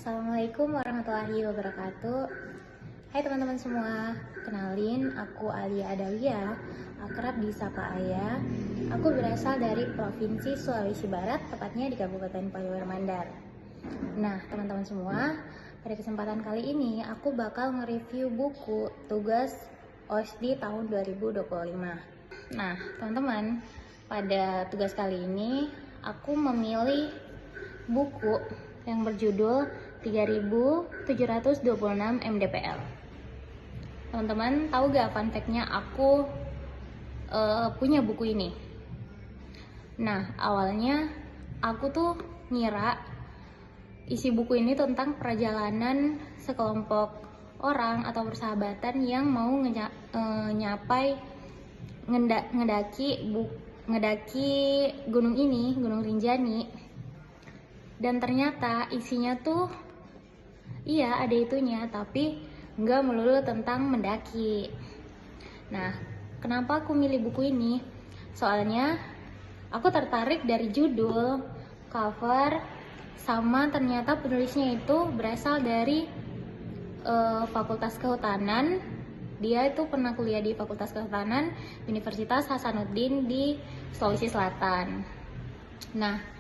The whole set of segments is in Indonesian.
Assalamualaikum warahmatullahi wabarakatuh. Hai teman-teman semua, kenalin aku Alia Adalia, akrab disapa Ayah. Aku berasal dari Provinsi Sulawesi Barat, tepatnya di Kabupaten Payakumbuh Mandar. Nah teman-teman semua, pada kesempatan kali ini aku bakal nge-review buku tugas OSD tahun 2025. Nah teman-teman, pada tugas kali ini aku memilih buku yang berjudul 3726 mdpl. Teman-teman tahu gak fun fact-nya aku punya buku ini? Nah awalnya aku tuh ngira isi buku ini tentang perjalanan sekelompok orang atau persahabatan yang mau ngedaki gunung ini, Gunung Rinjani. Dan ternyata isinya tuh iya ada itunya, tapi nggak melulu tentang mendaki. Nah, kenapa aku milih buku ini? Soalnya aku tertarik dari judul, cover, sama ternyata penulisnya itu berasal dari Fakultas Kehutanan. Dia itu pernah kuliah di Fakultas Kehutanan Universitas Hasanuddin di Sulawesi Selatan. Nah,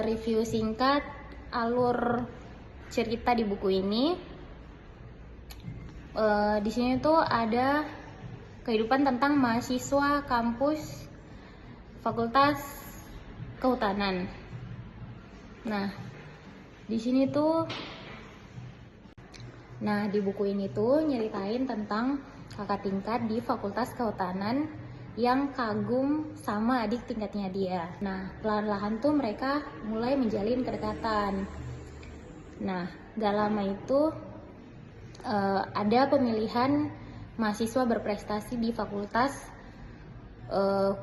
review singkat alur cerita di buku ini. Di sini tuh ada kehidupan tentang mahasiswa kampus Fakultas Kehutanan. Nah, di sini tuh di buku ini tuh nyeritain tentang kakak tingkat di Fakultas Kehutanan yang kagum sama adik tingkatnya dia. Nah, perlahan-lahan tuh mereka mulai menjalin kedekatan. Nah, gak lama itu ada pemilihan mahasiswa berprestasi di Fakultas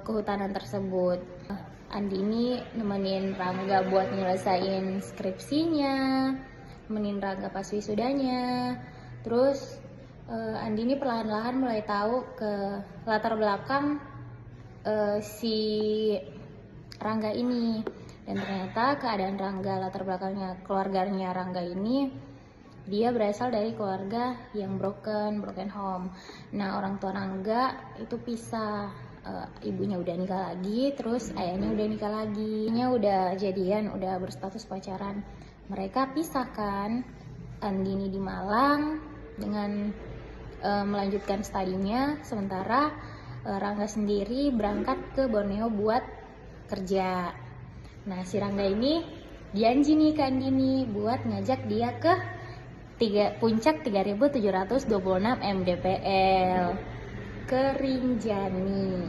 Kehutanan tersebut. Andini nemenin Rangga buat nyelesain skripsinya, nemenin Rangga pas wisudanya. Terus Andini perlahan-lahan mulai tahu ke latar belakang si Rangga ini, dan ternyata keadaan Rangga, latar belakangnya keluarganya Rangga ini, dia berasal dari keluarga yang broken home. Nah, orang tua Rangga itu pisah, ibunya udah nikah lagi, terus ayahnya udah nikah lagi, udah jadian, udah berstatus pacaran. Mereka pisahkan, Andini di Malang dengan melanjutkan studinya, sementara Rangga sendiri berangkat ke Borneo buat kerja. Nah, si Rangga ini janji nih ke Andini buat ngajak dia ke puncak 3726 mdpl ke Rinjani.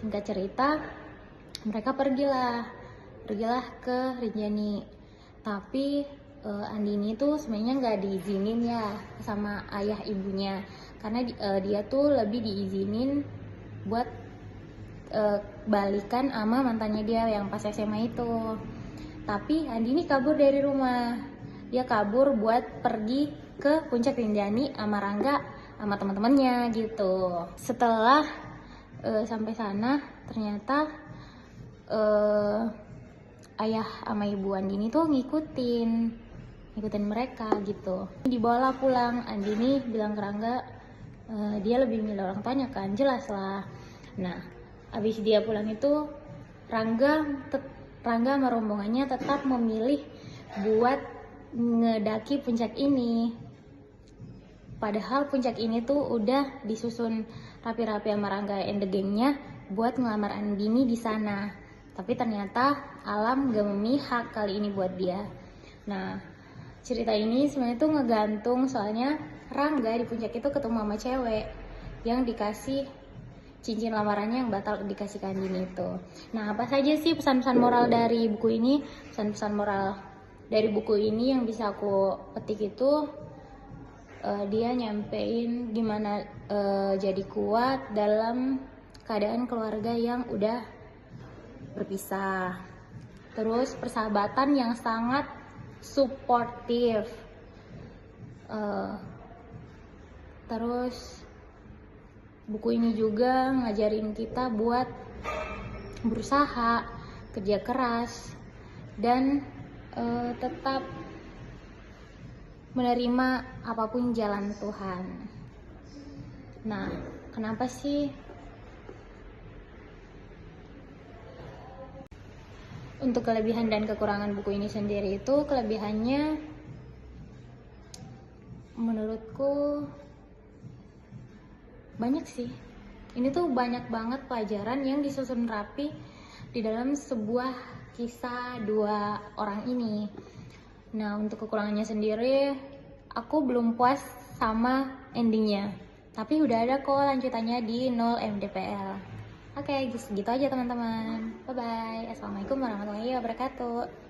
Singkat cerita, mereka pergilah ke Rinjani. Tapi Andini tuh sebenarnya nggak diizinin ya sama ayah ibunya, karena dia tuh lebih diizinin buat balikan sama mantannya dia yang pas SMA itu. Tapi Andini kabur dari rumah. Dia kabur buat pergi ke puncak Rinjani sama Rangga sama teman-temannya gitu. Setelah sampai sana, ternyata ayah sama ibu Andini tuh ngikutin mereka gitu. Dibawalah pulang. Andini bilang ke Rangga, dia lebih milih orang tuanya kan, jelas lah. Nah, abis dia pulang itu Rangga sama rombongannya tetap memilih buat ngedaki puncak ini. Padahal puncak ini tuh udah disusun rapi-rapi sama Rangga and the gengnya buat ngelamar Andini di sana. Tapi ternyata alam gak memihak kali ini buat dia. Nah, cerita ini sebenarnya tuh ngegantung, soalnya Rangga di puncak itu ketemu sama cewek yang dikasih cincin lamarannya yang batal dikasih ke Andini itu. Nah, apa saja sih pesan-pesan moral dari buku ini? Pesan-pesan moral dari buku ini yang bisa aku petik itu, dia nyampein gimana jadi kuat dalam keadaan keluarga yang udah berpisah. Terus persahabatan yang sangat suportif. Terus buku ini juga ngajarin kita buat berusaha, kerja keras, dan tetap menerima apapun jalan Tuhan. Nah, kenapa sih untuk kelebihan dan kekurangan buku ini sendiri? Itu kelebihannya menurutku banyak sih. Ini tuh banyak banget pelajaran yang disusun rapi di dalam sebuah kisah dua orang ini. Nah, untuk kekurangannya sendiri, aku belum puas sama endingnya. Tapi udah ada kok lanjutannya di 0 MDPL. Oke, gitu aja teman-teman. Bye-bye. Assalamualaikum warahmatullahi wabarakatuh.